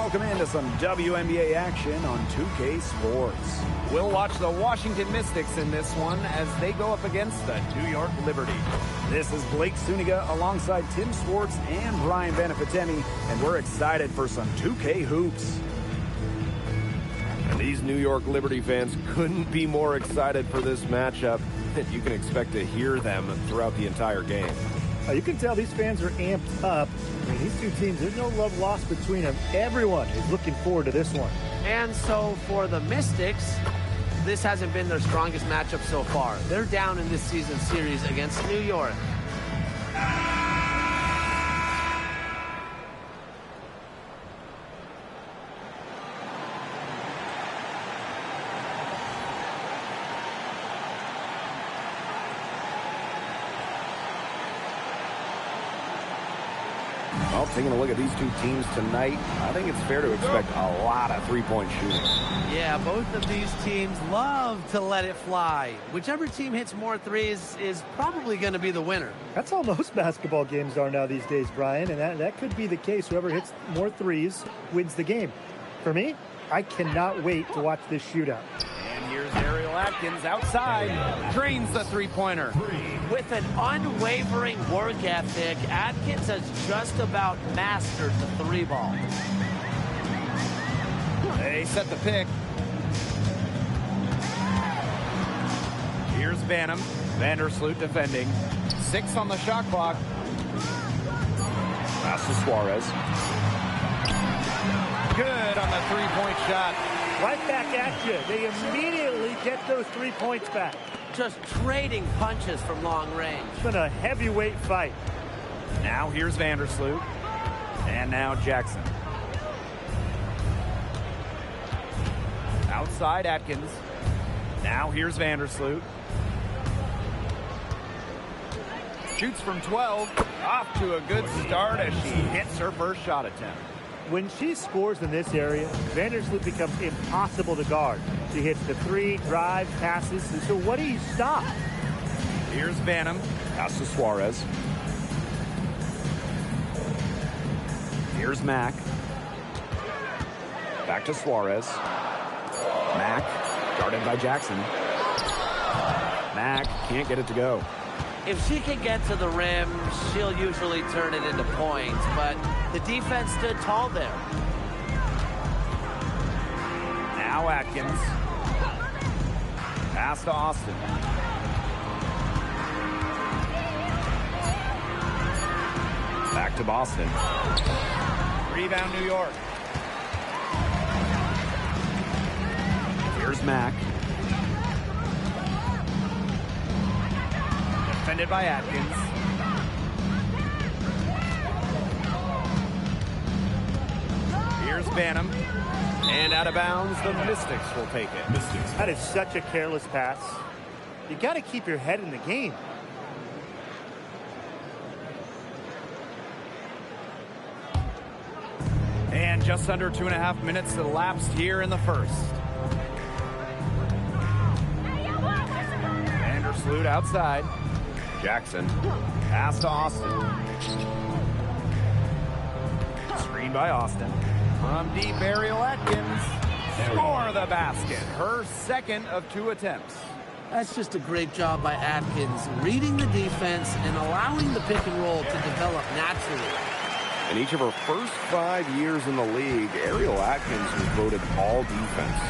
welcome into some WNBA action on 2K Sports. We'll watch the Washington Mystics in this one as they go up against the New York Liberty. This is Blake Suniga alongside Tim Swartz and Brian Benefitemi, and we're excited for some 2K hoops. And these New York Liberty fans couldn't be more excited for this matchup. You can expect to hear them throughout the entire game. You can tell these fans are amped up. I mean, these two teams, there's no love lost between them. Everyone is looking forward to this one. And so for the Mystics, this hasn't been their strongest matchup so far. They're down in this season series against New York. Well, taking a look at these two teams tonight, I think it's fair to expect a lot of three-point shooting. Yeah, both of these teams love to let it fly. Whichever team hits more threes is probably going to be the winner. That's how most basketball games are now these days, Brian, and that could be the case. Whoever hits more threes wins the game. For me, I cannot wait to watch this shootout. And here's Ariel Atkins outside, drains the three-pointer. With an unwavering work ethic, Atkins has just about mastered the three ball. They set the pick. Here's Banham. Vandersloot defending. 6 on the shot clock. Pass to Suarez. Good on the three-point shot. Right back at you. They immediately get those 3 points back. Just trading punches from long range. It's been a heavyweight fight. Now here's Vandersloot. And now Jackson. Outside Atkins. Now here's Vandersloot. Shoots from 12. Off to a good start as she hits her first shot attempt. When she scores in this area, Vandersloot becomes impossible to guard. She hits the three, drives, passes, and so what do you stop? Here's Banham. Pass to Suarez. Here's Mack. Back to Suarez. Mack, guarded by Jackson. Mack can't get it to go. If she can get to the rim, she'll usually turn it into points, but the defense stood tall there. Now Atkins. Pass to Austin. Back to Boston. Rebound New York. Here's Mack. Defended by Atkins. Here's Banham. And out of bounds, the Mystics will take it. That is such a careless pass. You got to keep your head in the game. And just under 2.5 minutes elapsed here in the first. Vandersloot outside. Jackson. Pass to Austin. Screen by Austin. From deep, Ariel Atkins. Score the basket. Her second of 2 attempts. That's just a great job by Atkins, reading the defense and allowing the pick and roll to develop naturally. In each of her first 5 years in the league, Ariel Atkins was voted all defense.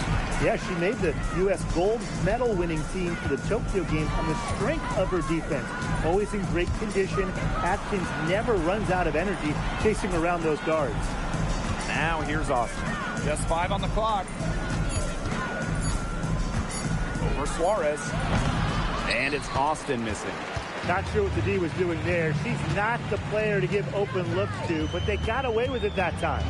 Yeah, she made the U.S. gold medal winning team for the Tokyo Games on the strength of her defense. Always in great condition. Atkins never runs out of energy chasing around those guards. Now here's Austin. Just 5 on the clock. Over Suarez. And it's Austin missing. Not sure what the D was doing there. She's not the player to give open looks to, but they got away with it that time.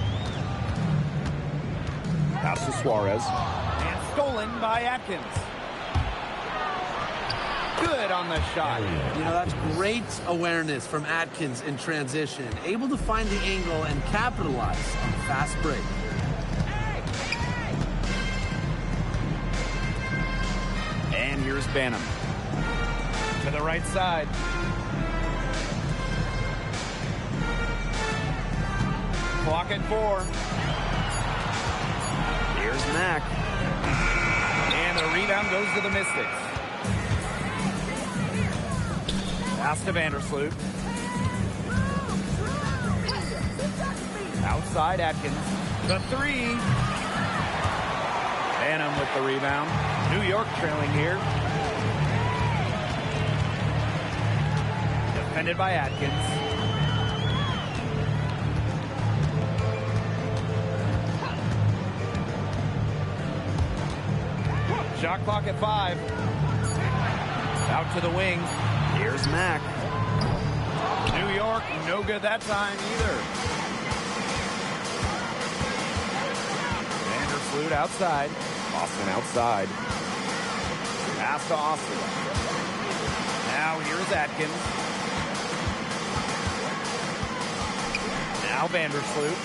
Pass to Suarez. And stolen by Atkins. Good on the shot. You know, that's great awareness from Atkins in transition. Able to find the angle and capitalize on the fast break. And here's Banham. To the right side. Clock at 4. Here's Mack. And the rebound goes to the Mystics. Pass to Vandersloot. Outside Atkins. The three. Banham with the rebound. New York trailing here. Defended by Atkins. Shot clock at 5. Out to the wing. Here's Mack. New York, no good that time either. Vandersloot outside. Austin outside. Pass to Austin. Now here's Atkins. Now Vandersloot.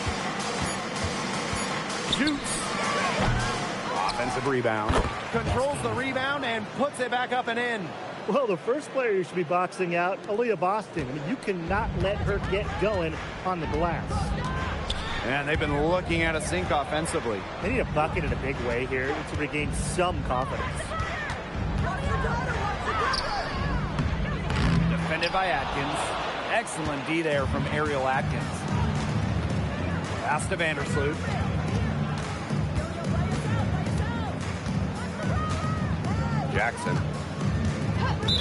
Shoots. Offensive rebound. Controls the rebound and puts it back up and in. Well, the first player you should be boxing out, Aaliyah Boston. I mean, you cannot let her get going on the glass. And they've been looking at a sink offensively. They need a bucket in a big way here to regain some confidence. Defended by Atkins. Excellent D there from Ariel Atkins. Pass to Vandersloot. Jackson.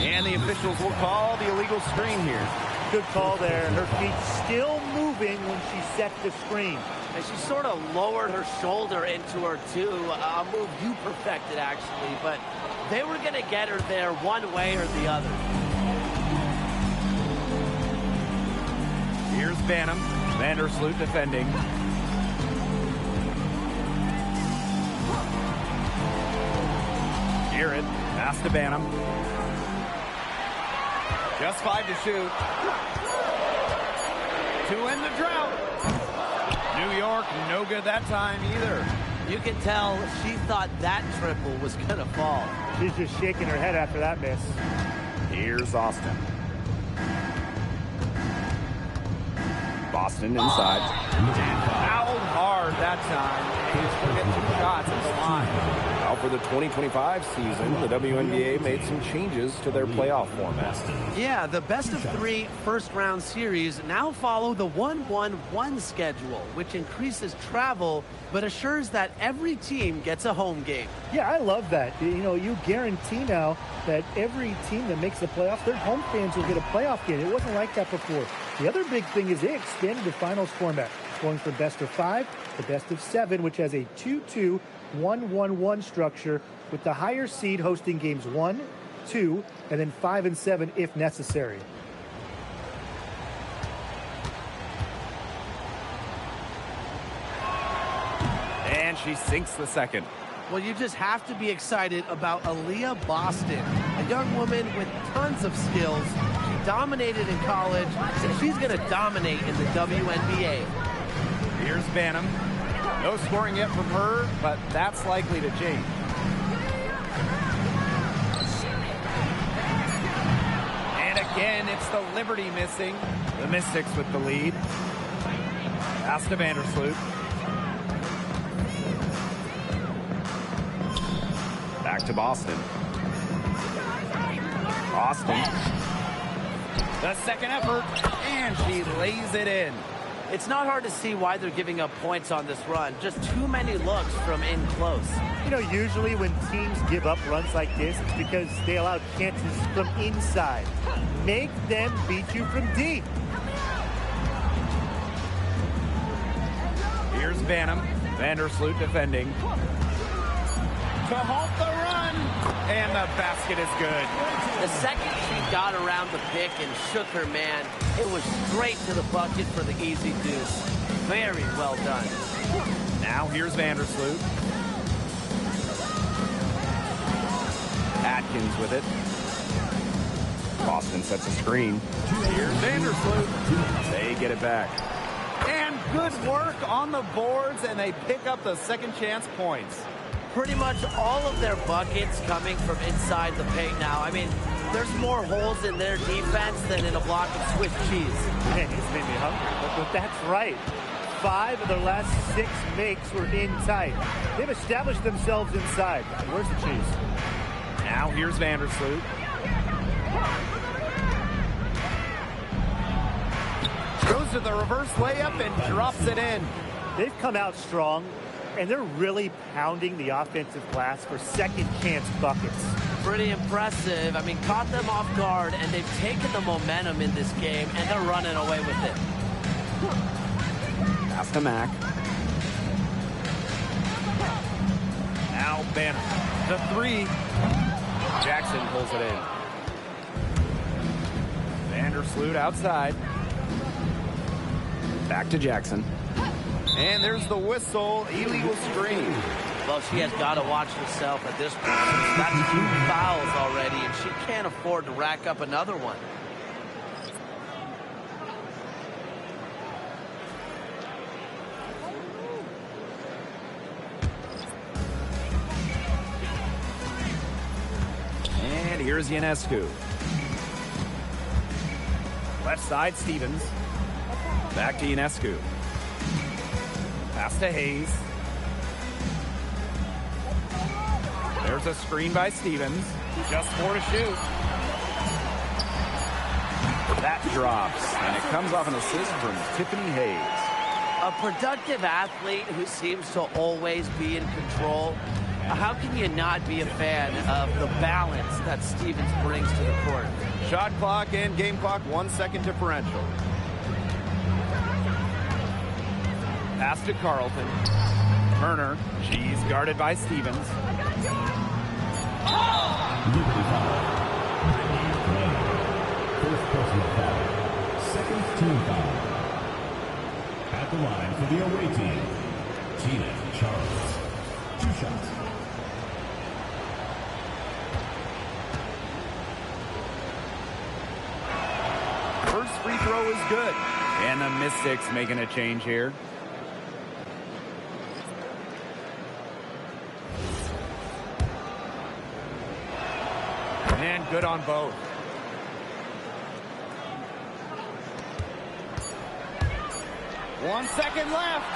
And the officials will call the illegal screen here. Good call there. Her feet still moving when she set the screen. And she sort of lowered her shoulder into her, too. A move you perfected, actually. But they were going to get her there one way or the other. Here's Banham. Vandersloot defending. Garrett. Pass to Banham. Just 5 to shoot. To end the drought. New York, no good that time either. You can tell she thought that triple was going to fall. She's just shaking her head after that miss. Here's Austin. Boston inside. And fouled hard that time. They still get 2 shots at the line. Now for the 2025 season, the WNBA made some changes to their playoff format. Yeah, the best of 3 first-round series now follow the 1-1-1 schedule, which increases travel but assures that every team gets a home game. Yeah, I love that. You know, you guarantee now that every team that makes the playoffs, their home fans will get a playoff game. It wasn't like that before. The other big thing is they expanded the finals format, going from best of 5 to best of 7, which has a 2-2, 1-1-1 structure, with the higher seed hosting games 1, 2, and then 5 and 7 if necessary. And she sinks the second. Well, you just have to be excited about Aaliyah Boston, a young woman with tons of skills. She dominated in college, and she's going to dominate in the WNBA. Here's Banham. No scoring yet from her, but that's likely to change. And again, it's the Liberty missing. The Mystics with the lead. Pass to Vandersloot. Back to Boston. Austin. The second effort, and she lays it in. It's not hard to see why they're giving up points on this run. Just too many looks from in close. You know, usually when teams give up runs like this, it's because they allow chances from inside. Make them beat you from deep. Here's Banham. Vandersloot defending. To halt the run, and the basket is good. The second she got around the pick and shook her man, it was straight to the bucket for the easy deuce. Very well done. Now here's Vandersloot. Atkins with it. Boston sets a screen. Here's Vandersloot. They get it back. And good work on the boards, and they pick up the second chance points. Pretty much all of their buckets coming from inside the paint now. I mean, there's more holes in their defense than in a block of Swiss cheese. Man, he's made me hungry, but that's right. 5 of their last 6 makes were in tight. They've established themselves inside. Where's the cheese? Now here's Vandersloot. Goes to the reverse layup and drops it in. They've come out strong, and they're really pounding the offensive glass for second chance buckets. Pretty impressive. I mean, caught them off guard, and they've taken the momentum in this game, and they're running away with it. Pass to Mack. Now Banner. The 3. Jackson pulls it in. Vandersloot outside. Back to Jackson. And there's the whistle. Illegal screen. Well, she has got to watch herself at this point. She's got 2 fouls already, and she can't afford to rack up another one. And here's Ionescu. Left side, Stevens. Back to Ionescu. Pass to Hayes. There's a screen by Stevens. Just 4 to shoot. That drops, and it comes off an assist from Tiffany Hayes. A productive athlete who seems to always be in control. How can you not be a fan of the balance that Stevens brings to the court? Shot clock and game clock, 1 second differential. Pass to Carlton. Turner. She's guarded by Stevens. First personal foul. Second team foul. At the line for the away team, Tina Charles. 2 shots. First free throw is good. And the Mystics making a change here. And good on both. One second left.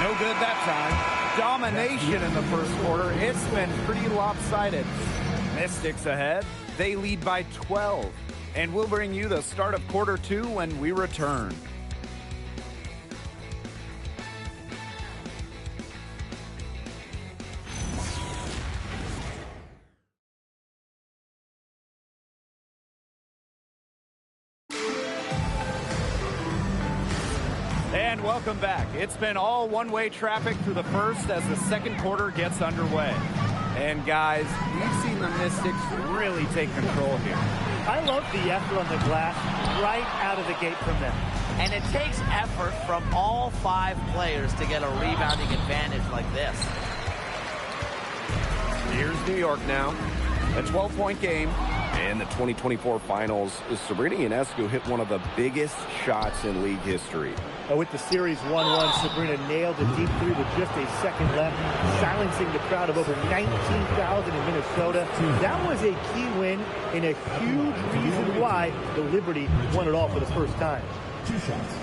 No good that time. Domination in the first quarter. It's been pretty lopsided. Mystics ahead. They lead by 12. And we'll bring you the start of quarter 2 when we return. And welcome back. It's been all one-way traffic through the first as the second quarter gets underway. And guys, we've seen the Mystics really take control here. I love the effort on the glass right out of the gate from them. And it takes effort from all 5 players to get a rebounding advantage like this. Here's New York now. A 12-point game. In the 2024 finals, Sabrina Ionescu hit one of the biggest shots in league history. With the series 1-1, Sabrina nailed a deep 3 with just a second left, silencing the crowd of over 19,000 in Minnesota. That was a key win and a huge reason why the Liberty won it all for the first time. 2 shots.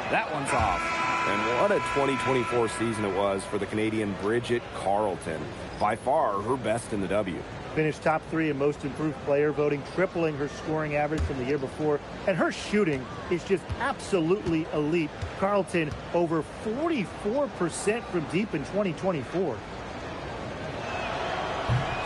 That one's off. And what a 2024 season it was for the Canadian Bridget Carleton. By far, her best in the W. Finished top 3 in most improved player voting, tripling her scoring average from the year before. And her shooting is just absolutely elite. Carleton over 44% from deep in 2024.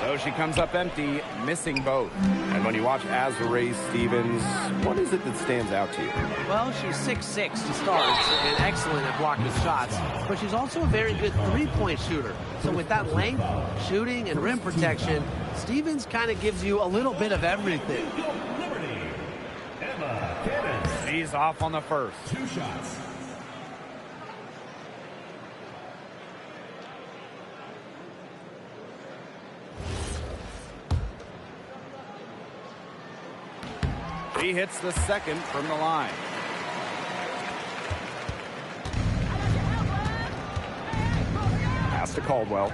So she comes up empty, missing both. And when you watch Azurá Stevens, what is it that stands out to you? Well, she's 6'6" to start and excellent at blocking shots, but she's also a very good three-point shooter. So with that length, shooting, and rim protection, Stevens kind of gives you a little bit of everything. She's off on the first. 2 shots. He hits the second from the line. Pass to Caldwell.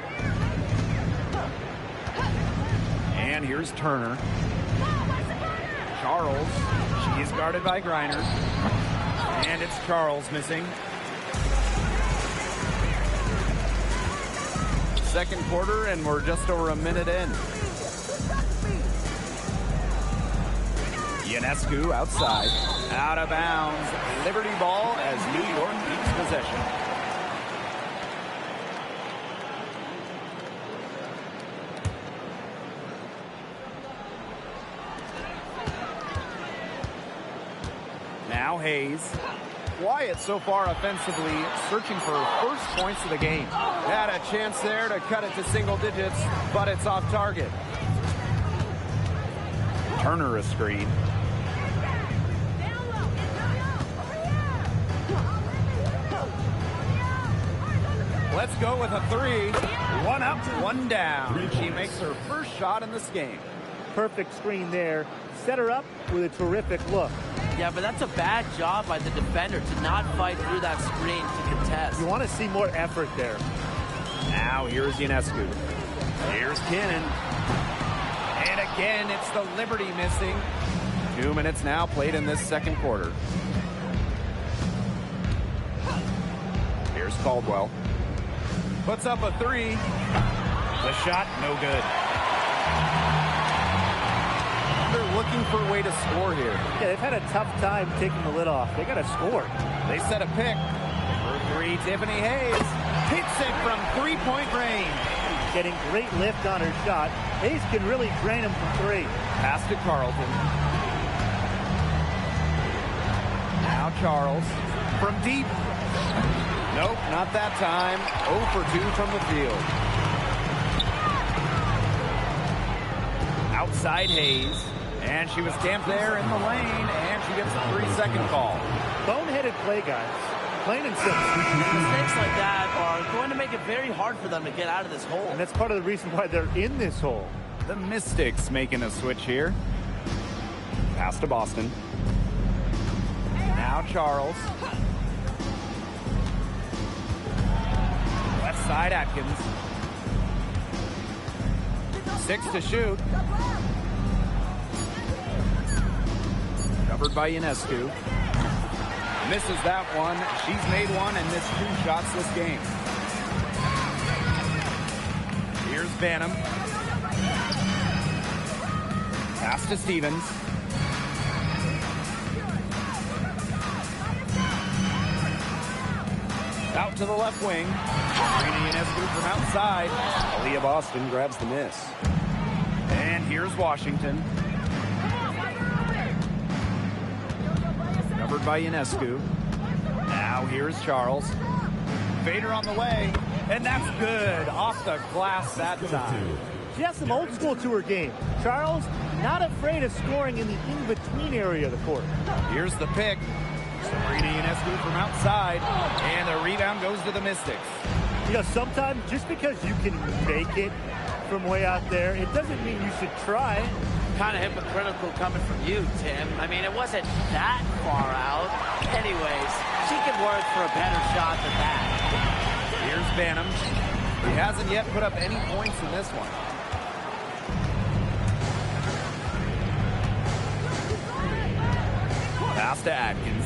And here's Turner. Charles. She's guarded by Griner. And it's Charles missing. Second quarter, and we're just over a minute in. Ionescu outside. Out of bounds. Liberty ball as New York keeps possession. Now Hayes. Quiet so far offensively, searching for first points of the game. Had a chance there to cut it to single digits, but it's off target. Turner a screen. Let's go with a three. One up, one down. She makes her first shot in this game. Perfect screen there. Set her up with a terrific look. Yeah, but that's a bad job by the defender to not fight through that screen to contest. You want to see more effort there. Now here's Ionescu. Here's Cannon. And again, it's the Liberty missing. 2 minutes now played in this second quarter. Here's Caldwell. Puts up a three. The shot, no good. They're looking for a way to score here. Yeah, they've had a tough time taking the lid off. They got to score. They set a pick. For three, Tiffany Hayes hits it from three-point range. Getting great lift on her shot. Hayes can really drain him from three. Pass to Carlton. Now Charles from deep. Nope, not that time. 0 for 2 from the field. Outside Hayes. And she was camped there in the lane, and she gets a 3-second call. Boneheaded play, guys. Plain and simple. Mistakes like that are going to make it very hard for them to get out of this hole. And that's part of the reason why they're in this hole. The Mystics making a switch here. Pass to Boston. Now Charles. Left side Atkins. 6 to shoot. Covered by Ionescu. Misses that one. She's made one and missed 2 shots this game. Here's Banham. Pass to Stevens. Out to the left wing. Ionescu from outside. Aaliyah Boston grabs the miss. And here's Washington. Covered by Ionescu. Now here's Charles. Vader on the way. And that's good. Off the glass that time. She has some old school to her game. Charles, not afraid of scoring in the in-between area of the court. Here's the pick. Sabrina Ionescu from outside. And the rebound goes to the Mystics. You know, sometimes just because you can make it from way out there, it doesn't mean you should try. Kind of hypocritical coming from you, Tim. I mean, it wasn't that far out. Anyways, she could work for a better shot than that. Here's Banham. He hasn't yet put up any points in this one. Pass to Atkins.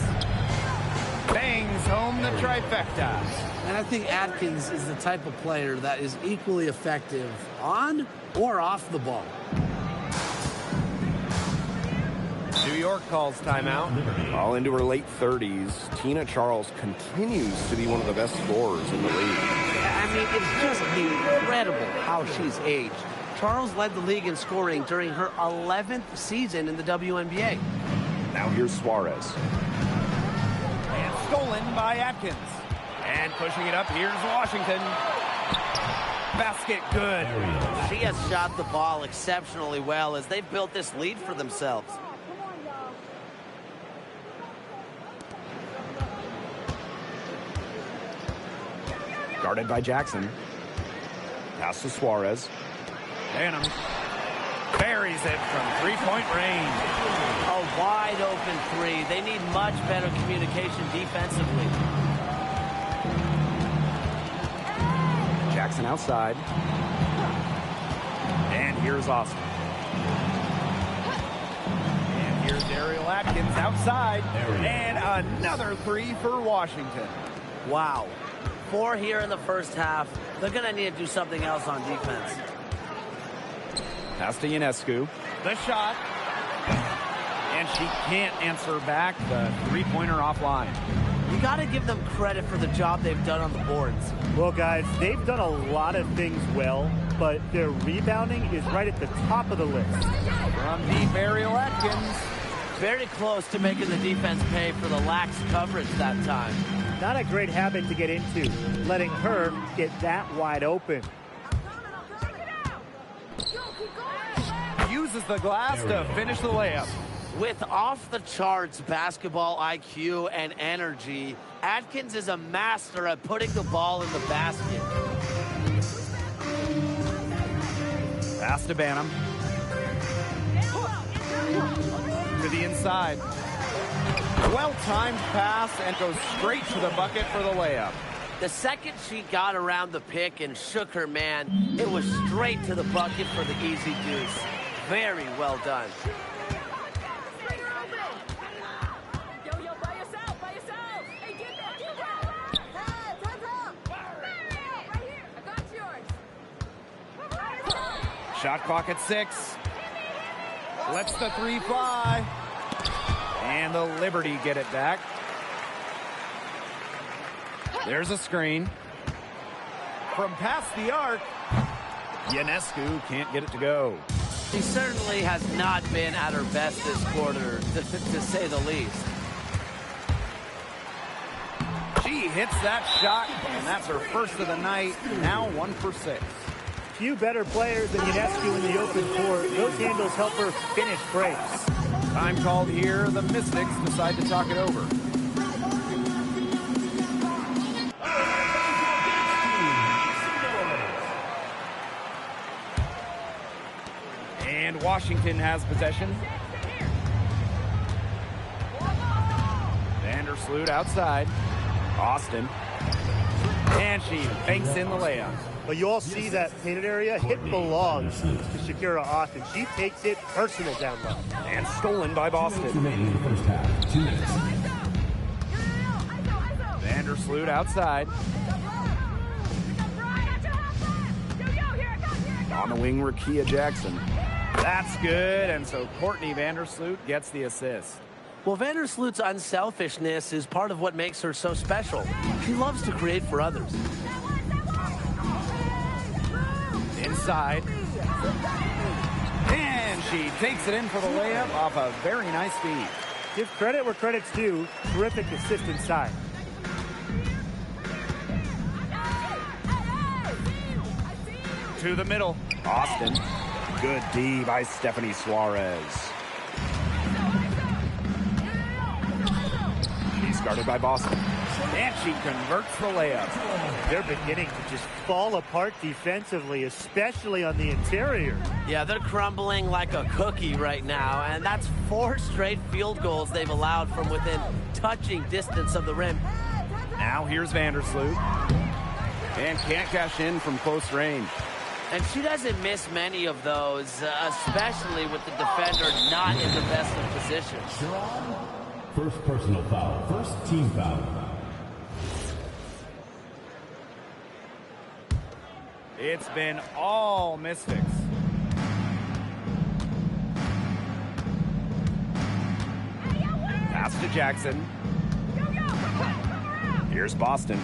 Bangs home the trifecta. And I think Atkins is the type of player that is equally effective on or off the ball. New York calls timeout. All into her late 30s, Tina Charles continues to be one of the best scorers in the league. I mean, it's just incredible how she's aged. Charles led the league in scoring during her 11th season in the WNBA. Now here's Suarez. And stolen by Atkins. And pushing it up, here's Washington. Basket good. She has shot the ball exceptionally well as they've built this lead for themselves. Guarded by Jackson. Pass to Suarez. Banham buries it from three-point range. A wide open three. They need much better communication defensively. Jackson outside. And here's Austin. Ariel Atkins outside. And another three for Washington. Wow. 4 here in the first half. They're going to need to do something else on defense. Pass to Ionescu. The shot. And she can't answer back. The three-pointer offline. You got to give them credit for the job they've done on the boards. Well, guys, they've done a lot of things well, but their rebounding is right at the top of the list. From deep, Ariel Atkins. Very close to making the defense pay for the lax coverage that time. Not a great habit to get into, letting her get that wide open. Uses the glass to finish the layup. With off-the-charts basketball IQ and energy, Atkins is a master at putting the ball in the basket. Pass to Banham. To the inside. Well-timed pass and goes straight to the bucket for the layup. The second she got around the pick and shook her man, it was straight to the bucket for the easy deuce. Very well done. Shot clock at 6. Lets the three fly. And the Liberty get it back. There's a screen. From past the arc, Ionescu can't get it to go. She certainly has not been at her best this quarter, to say the least. She hits that shot, and that's her first of the night. Now 1 for 6. Few better players than Ionescu in the open court. Those handles help her finish breaks. Time called here. The Mystics decide to talk it over. And Washington has possession. Vandersloot outside. Austin. And she banks in the layup. But you all see that painted area. Hit belongs to Shakira Austin. She takes it personal down low. And stolen by Boston. Remaining in the first half. 2 minutes. Vandersloot outside. On the wing, Rakia Jackson. That's good, and so Courtney Vandersloot gets the assist. Well, Vandersloot's unselfishness is part of what makes her so special. She loves to create for others. Inside. And she takes it in for the layup off a very nice feed. Give credit where credit's due. Terrific assist inside. To the middle. Austin. Good D by Stephanie Suarez. She's guarded by Boston. And she converts the layup. They're beginning to just fall apart defensively, especially on the interior. Yeah, they're crumbling like a cookie right now, and that's 4 straight field goals they've allowed from within touching distance of the rim. Now here's Vandersloot. And can't cash in from close range. And she doesn't miss many of those, especially with the defender not in the best of positions. First personal foul. First team foul. It's been all Mystics. Pass to Jackson. Here's Boston.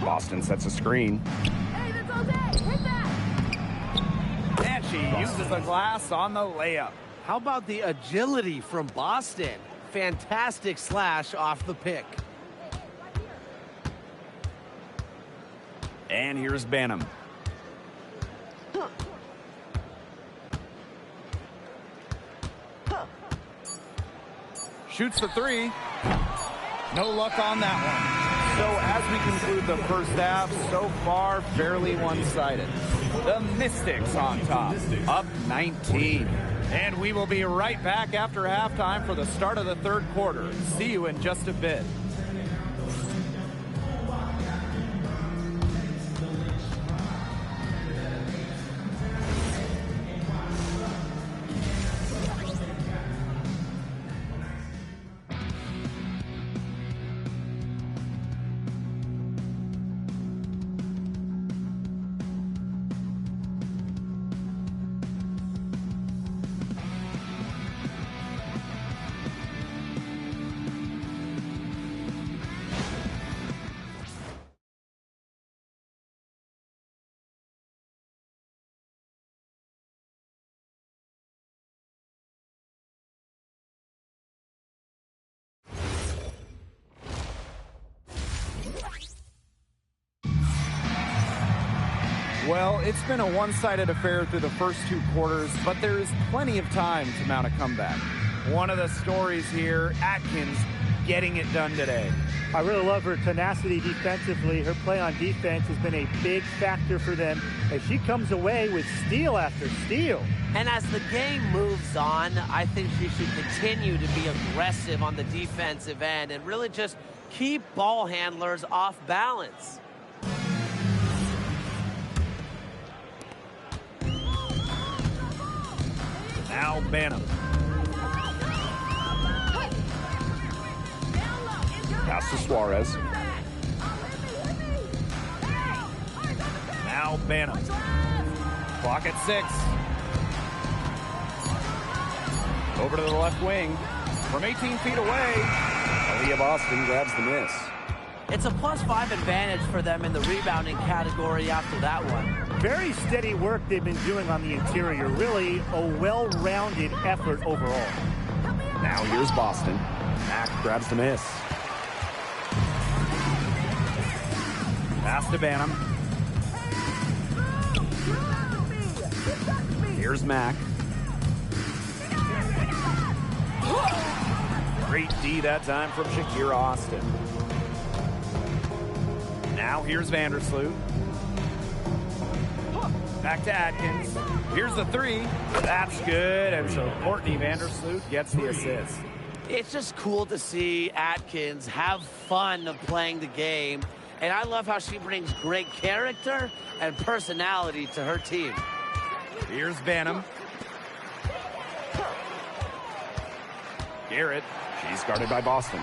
Boston sets a screen. And she uses the glass on the layup. How about the agility from Boston? Fantastic slash off the pick. And here's Banham. Shoots the three. No luck on that one. So as we conclude the first half, so far fairly one-sided. The Mystics on top, up 19. And we will be right back after halftime for the start of the third quarter. See you in just a bit. Well, it's been a one-sided affair through the first 2 quarters, but there is plenty of time to mount a comeback. One of the stories here, Atkins getting it done today. I really love her tenacity defensively. Her play on defense has been a big factor for them as she comes away with steal after steal. And as the game moves on, I think she should continue to be aggressive on the defensive end and really just keep ball handlers off balance. Now Banham. Pass to Suarez. Now Banham. Clock at 6. Over to the left wing. From 18 feet away. Aaliyah Boston grabs the miss. It's a +5 advantage for them in the rebounding category after that one. Very steady work they've been doing on the interior. Really a well-rounded effort overall. Now here's Boston. Mack grabs the miss. Pass to Banham. Here's Mack. Great D that time from Shakira Austin. Now here's Vandersloot. Back to Atkins. Here's the 3. That's good. And so Courtney Vandersloot gets the assist. It's just cool to see Atkins have fun of playing the game. And I love how she brings great character and personality to her team. Here's Banham. Garrett. She's guarded by Boston.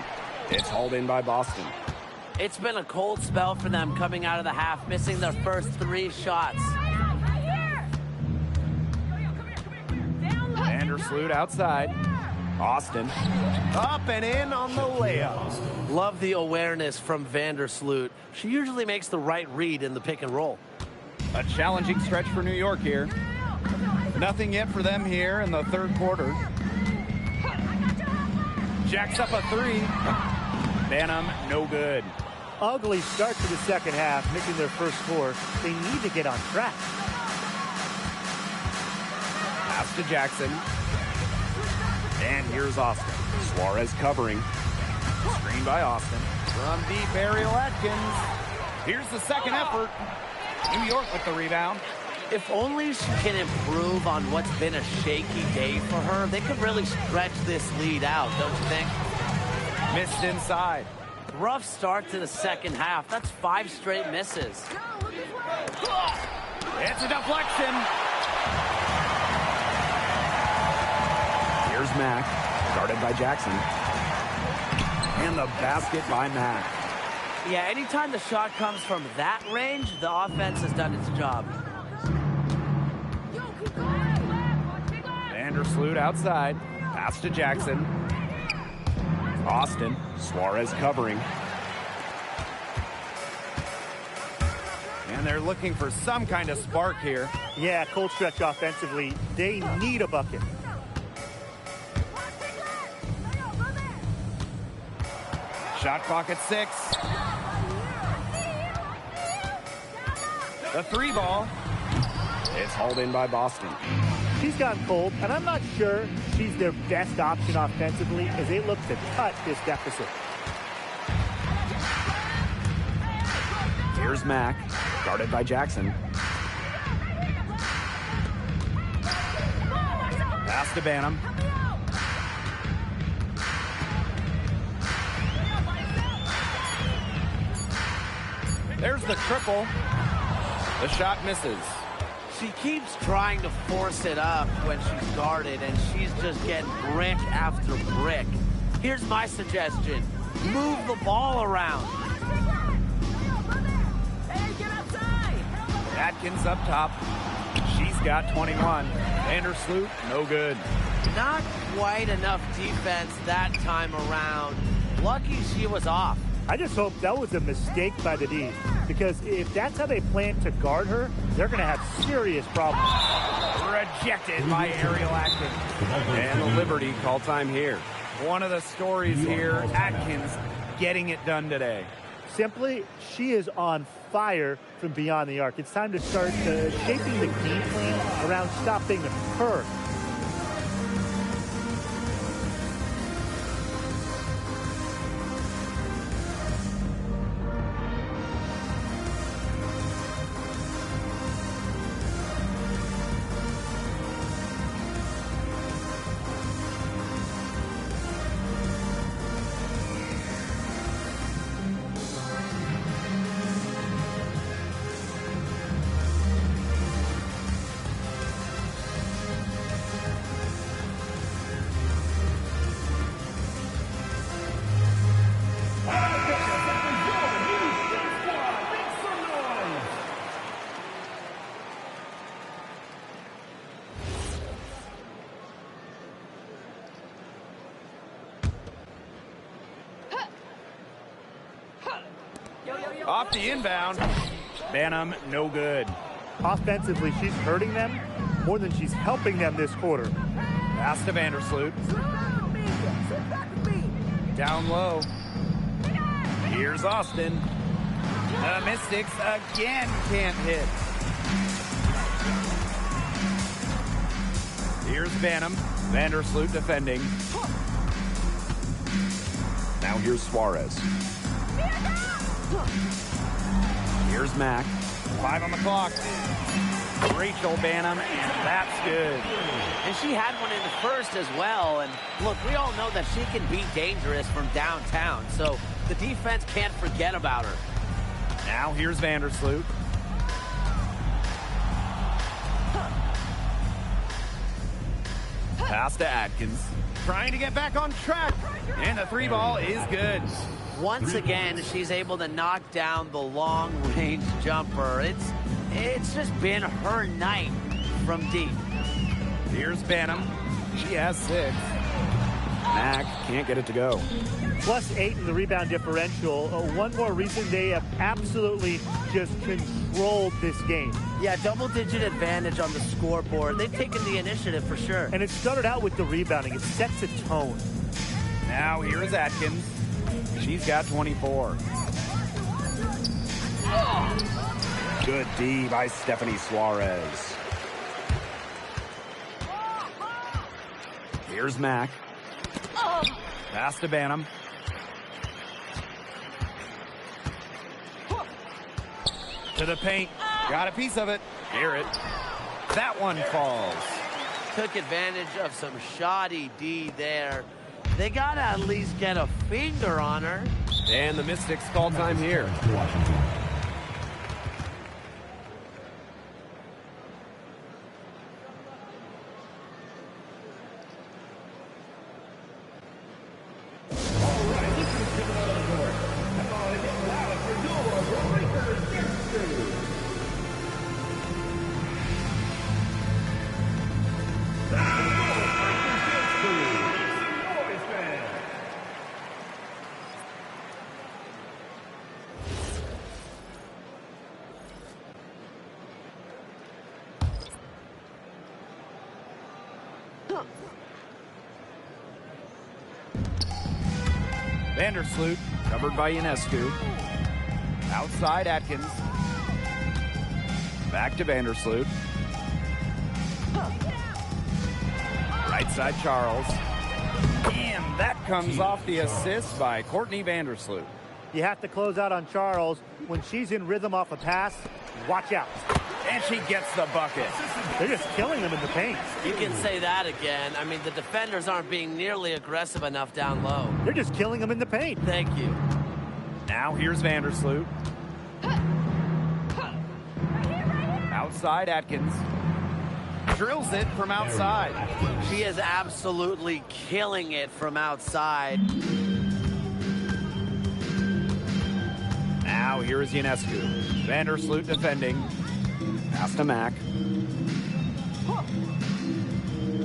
It's hauled in by Boston. It's been a cold spell for them coming out of the half, missing their first 3 shots. Vandersloot outside. Austin. Up and in on the layup. Love the awareness from Vandersloot. She usually makes the right read in the pick and roll. A challenging stretch for New York here. Nothing yet for them here in the 3rd quarter. Jacks up a 3. Banham, no good. Ugly start to the second half, missing their first score. They need to get on track. Pass to Jackson. And here's Austin. Suarez covering. Screen by Austin. From deep, Ariel Atkins. Here's the second effort. New York with the rebound. If only she can improve on what's been a shaky day for her, they could really stretch this lead out, don't you think? Missed inside. Rough start to the second half. That's 5 straight misses. It's a deflection. Here's Mack, guarded by Jackson. And the basket by Mack. Yeah, anytime the shot comes from that range, the offense has done its job. Vandersloot outside. Pass to Jackson. Austin. Suarez covering. And they're looking for some kind of spark here. Yeah, cold stretch offensively. They need a bucket. Shot clock at 6. The 3 ball. It's hauled in by Boston. She's gotten cold, and I'm not sure she's their best option offensively as they look to cut this deficit. Here's Mack, guarded by Jackson. Pass to Banham. There's the triple. The shot misses. She keeps trying to force it up when she's guarded, and she's just getting brick after brick. Here's my suggestion. Move the ball around. Atkins up top. She's got 21. Vandersloot, no good. Not quite enough defense that time around. Lucky she was off. I just hope that was a mistake by the D, because if that's how they plan to guard her, they're going to have serious problems. Rejected by Ariel Atkins. And the Liberty call time here. One of the stories here, Atkins getting it done today. simply, she is on fire from beyond the arc. It's time to start shaping the game plan around stopping her. Off the inbound. Banham, no good. Offensively, she's hurting them more than she's helping them this quarter. Pass to Vandersloot. Down low. Here's Austin. The Mystics again can't hit. Here's Banham. Vandersloot defending. Now here's Suarez. Here's Mack. 5 on the clock. Rachel Banham, and that's good. And she had one in the first as well. And look, we all know that she can be dangerous from downtown. So the defense can't forget about her. Now here's Vandersloot. Pass to Atkins. Trying to get back on track. And the 3 ball is good. Once again, she's able to knock down the long-range jumper. It's just been her night from deep. Here's Banham. She has 6. Mack can't get it to go. +8 in the rebound differential. One more reason they have absolutely just controlled this game. Yeah, double-digit advantage on the scoreboard. They've taken the initiative for sure. And it started out with the rebounding. It sets a tone. Now here's Atkins. She's got 24. Good D by Stephanie Suarez. Here's Mack. Pass to Banham. To the paint. Got a piece of it. Garrett. That one falls. Took advantage of some shoddy D there. They got to at least get a finger on her. And the Mystics call time here. Vandersloot, covered by Ionescu. Outside Atkins. Back to Vandersloot. Right side Charles. And that comes off the assist by Courtney Vandersloot. You have to close out on Charles. When she's in rhythm off a pass, watch out. And she gets the bucket. They're just killing them in the paint. You can say that again. I mean, the defenders aren't being nearly aggressive enough down low. They're just killing them in the paint. Thank you. Now here's Vandersloot. Outside Atkins. Drills it from outside. She is absolutely killing it from outside. Now here's Ionescu. Vandersloot defending. Pass to Mack.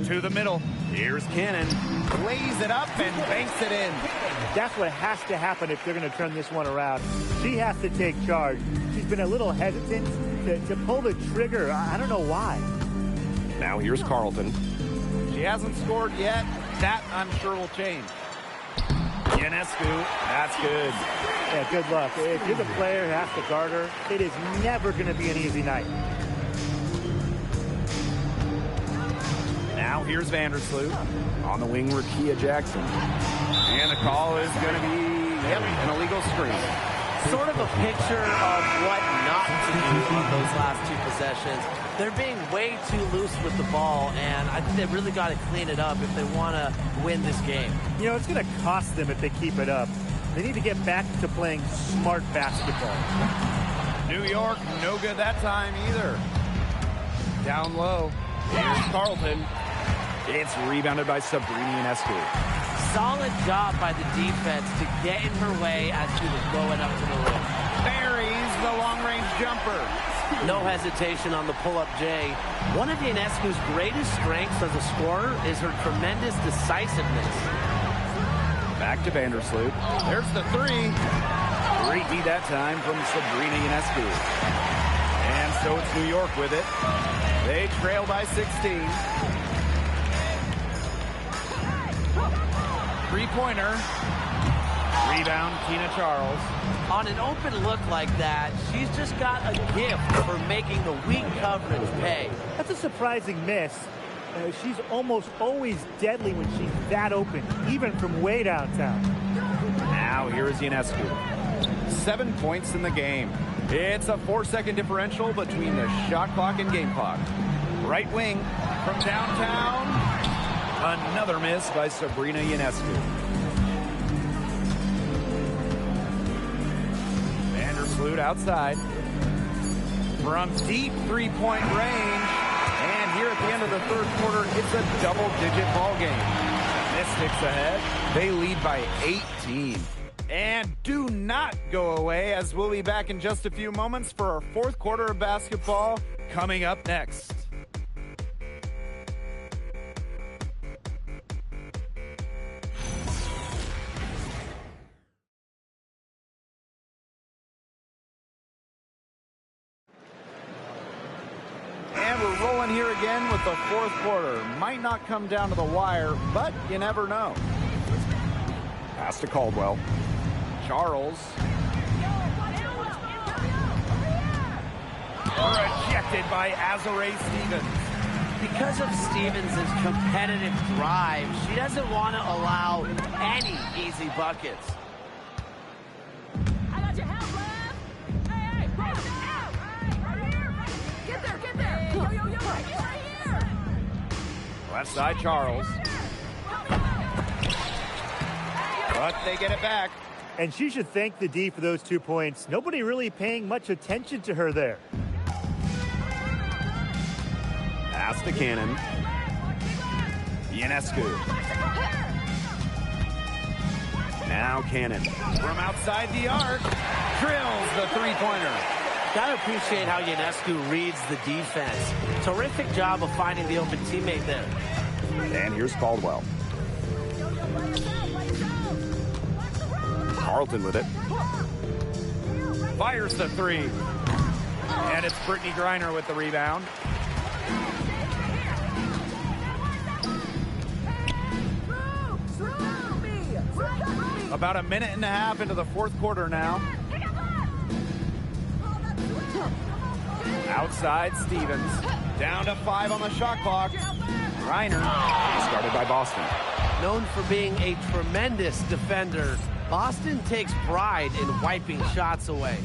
To the middle. Here's Cannon. Lays it up and banks it in. That's what has to happen if they're going to turn this one around. She has to take charge. She's been a little hesitant to pull the trigger. I don't know why. Now here's Carlton. She hasn't scored yet. That, I'm sure, will change. Ionescu, that's good. Yeah, good luck. If you're the player who has to guard her, it is never going to be an easy night. Now here's Vandersloot. On the wing, Rakia Jackson. And the call is going to be, an illegal screen. Sort of a picture of what not to do on those last two possessions. They're being way too loose with the ball, and I think they really got to clean it up if they want to win this game. You know, it's going to cost them if they keep it up. They need to get back to playing smart basketball. New York, no good that time either. Down low. Here's Carlton. It's rebounded by Sabrina Ionescu. Solid job by the defense to get in her way as she was going up to the rim. Buries the long-range jumper. No hesitation on the pull-up J. One of Ionescu's greatest strengths as a scorer is her tremendous decisiveness. Back to Vandersloot. There's the three. Freaky that time from Sabrina Ionescu. And so it's New York with it. They trail by 16. Three-pointer. Rebound, Tina Charles. On an open look like that, she's just got a gift for making the weak coverage pay. That's a surprising miss. She's almost always deadly when she's that open, even from way downtown. Now here is Ionescu. 7 points in the game. It's a 4-second differential between the shot clock and game clock. Right wing from downtown. Another miss by Sabrina Ionescu. Vandersloot outside. From deep three-point range. And here at the end of the third quarter, it's a double-digit ball game. Mystics ahead. They lead by 18. And do not go away, as we'll be back in just a few moments for our fourth quarter of basketball coming up next. And we're rolling here again with the fourth quarter. Might not come down to the wire, but you never know. Pass to Caldwell. Charles. Rejected by Azare Stevens. Because of Stevens' competitive drive, she doesn't want to allow any easy buckets. I got your help, Lev. Hey, out. Right here. Get there. Yo, right here. Left side, Charles. But they get it back. And she should thank the D for those 2 points. Nobody really paying much attention to her there. Pass to Cannon. Ionescu. Now Cannon. From outside the arc. Drills the three-pointer. Gotta appreciate how Ionescu reads the defense. Terrific job of finding the open teammate there. And here's Caldwell. Carlton with it. Fires the three. And it's Brittany Griner with the rebound. About a minute and a half into the fourth quarter now. Outside, Stevens. Down to 5 on the shot clock. Griner, started by Boston. Known for being a tremendous defender, Boston takes pride in wiping shots away.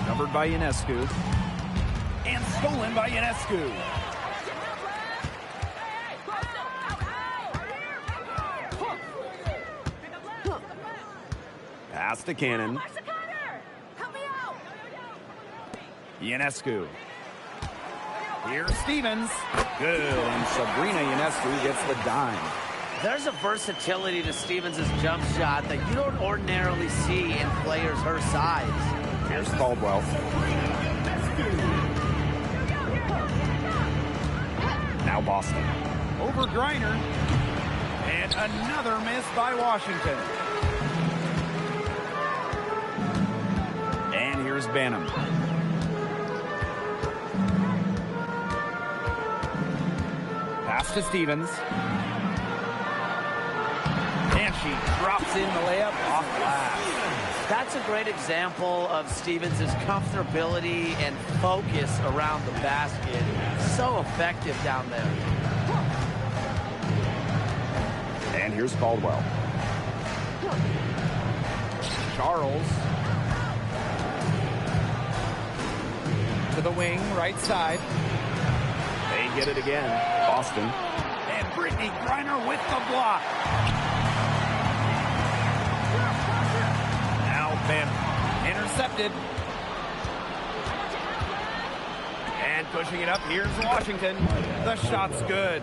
Covered by Ionescu. And stolen by Ionescu. Pass to Cannon. Ionescu. Here's Stevens. Good, and Sabrina Ionescu gets the dime. There's a versatility to Stevens' jump shot that you don't ordinarily see in players her size. Here's Caldwell. Now Boston. Over Griner. And another miss by Washington. And here's Banham. Pass to Stevens. And She drops in the layup off glass. That's a great example of Stevens' comfortability and focus around the basket. So effective down there. And here's Caldwell. Charles. To the wing, right side. They get it again. Boston. And Brittany Griner with the block. Now Bannon. Intercepted. And pushing it up. Here's Washington. The shot's good.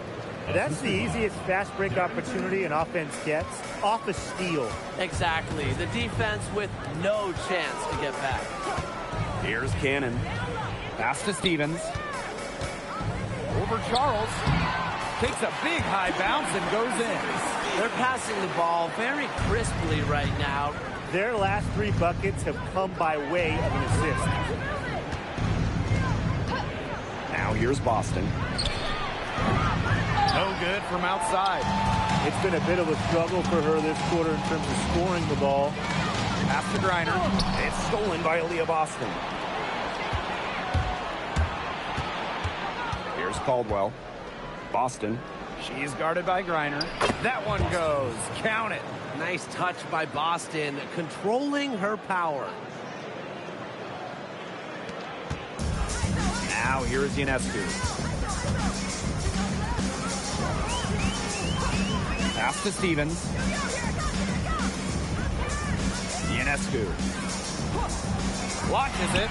That's the easiest fast break opportunity an offense gets, off a steal. Exactly. The defense with no chance to get back. Here's Cannon. Pass to Stevens. Over Charles. Takes a big high bounce and goes in. They're passing the ball very crisply right now. Their last 3 buckets have come by way of an assist. Now here's Boston. No good from outside. It's been a bit of a struggle for her this quarter in terms of scoring the ball. Pass to Griner. It's stolen by Aaliyah Boston. Here's Caldwell. Boston. She's guarded by Griner. That one goes. Count it. Nice touch by Boston, controlling her power. Now here's Ionescu. Pass to Stevens. Ionescu. Launches it.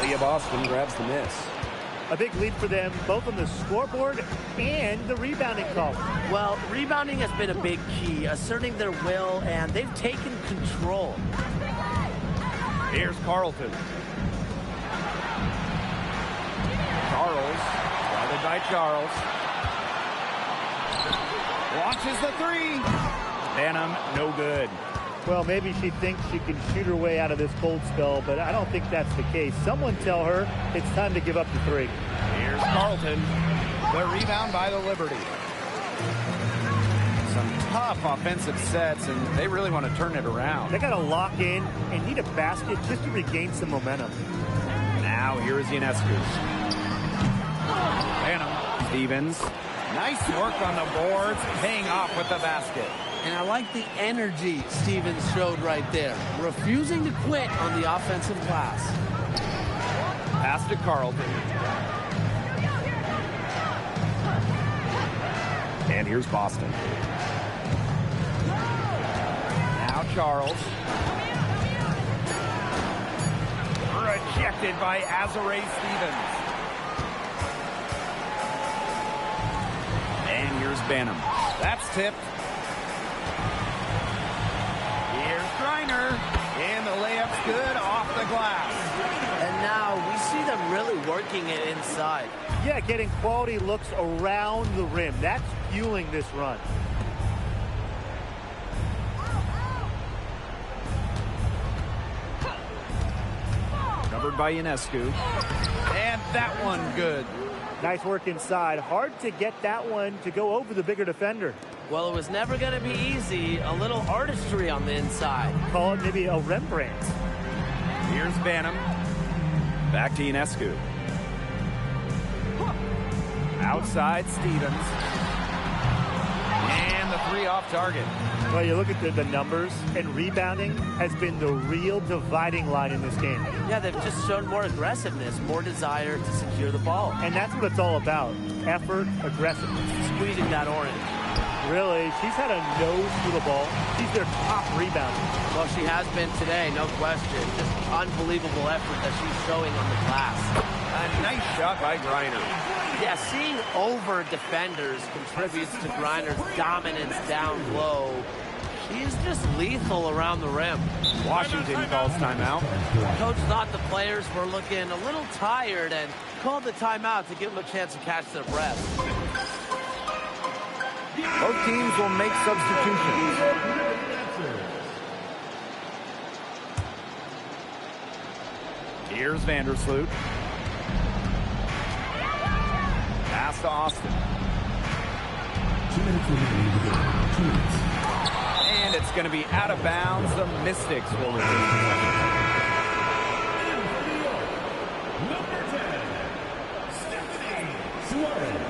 Aaliyah Boston grabs the miss. A big lead for them, both on the scoreboard and the rebounding call. Well, rebounding has been a big key, asserting their will, and they've taken control. Here's Carlton. Charles. Guarded by Charles. Launches the 3. Bannon, no good. Well, maybe she thinks she can shoot her way out of this cold spell, but I don't think that's the case. Someone tell her it's time to give up the 3. Here's Carlton. The rebound by the Liberty. Some tough offensive sets, and they really want to turn it around. They got to lock in and need a basket just to regain some momentum. Now here's Ionescu. Bannon. Stevens. Nice work on the boards, paying off with the basket. And I like the energy Stevens showed right there, refusing to quit on the offensive glass. Pass to Carlton. And here's Boston. Now Charles. Rejected by Azare Stevens. And here's Bannon. That's tipped. Here's Griner. And the layup's good off the glass. And now we see them really working it inside. Yeah, getting quality looks around the rim. That's fueling this run. Covered by Ionescu. And that one good. Nice work inside. Hard to get that one to go over the bigger defender. Well, it was never going to be easy. A little artistry on the inside. Call it maybe a Rembrandt. Here's Bannon. Back to Ionescu. Outside Stevens. And the 3 off target. Well, you look at the numbers, and rebounding has been the real dividing line in this game. Yeah, they've just shown more aggressiveness, more desire to secure the ball. And that's what it's all about. Effort, aggressiveness. Squeezing that orange. Really, she's had a nose for the ball. She's their top rebounder. Well, she has been today, no question. Just unbelievable effort that she's showing on the glass. A nice shot by Griner. Yeah, seeing over defenders contributes to Griner's dominance down low. She is just lethal around the rim. Washington calls timeout. Coach thought the players were looking a little tired and called the timeout to give them a chance to catch their breath. Both teams will make substitutions. Here's Vandersloot. Pass to Austin. 2 minutes remaining in the game. 2 minutes. It's going to be out of bounds. The Mystics will retain possession. Number 10, Stephanie Suarez.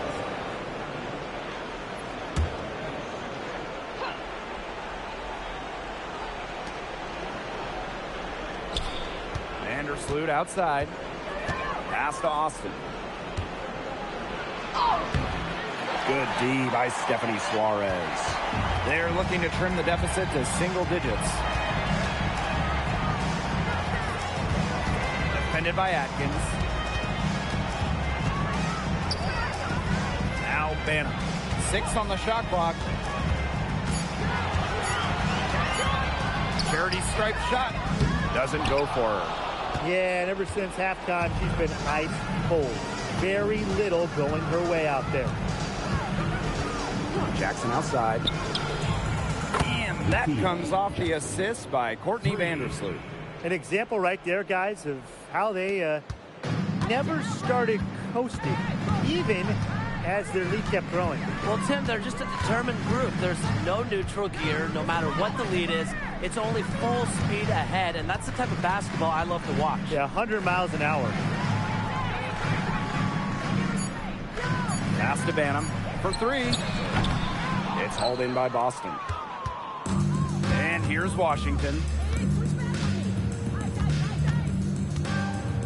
Vandersloot outside. Pass to Austin. Good D by Stephanie Suarez. They're looking to trim the deficit to single digits. Defended by Atkins. Now Banham. 6 on the shot clock. Charity stripe shot. Doesn't go for her. Yeah, and ever since halftime, she's been ice cold. Very little going her way out there. Jackson outside. And that comes off the assist by Courtney Vandersloot. An example right there, guys, of how they never started coasting, even as their lead kept growing. Well, Tim, they're just a determined group. There's no neutral gear. No matter what the lead is, it's only full speed ahead, and that's the type of basketball I love to watch. Yeah, 100 miles an hour. Pass to Banham for 3. It's hauled in by Boston. And here's Washington.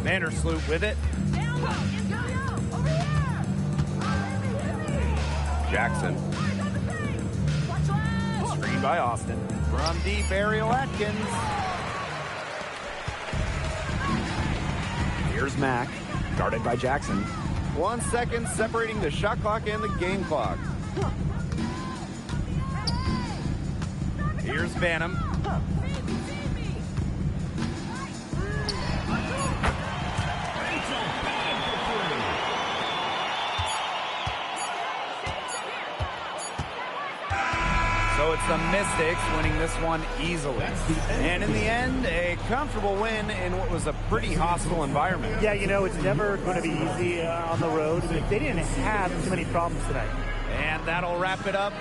Vandersloot with it. Jackson. Screen by Austin. From deep, Ariel Atkins. Here's Mack. Guarded by Jackson. 1 second separating the shot clock and the game clock. Here's Banham. So it's the Mystics winning this one easily. And in the end, a comfortable win in what was a pretty hostile environment. Yeah, you know, it's never going to be easy on the road. They didn't have too many problems tonight. And that'll wrap it up.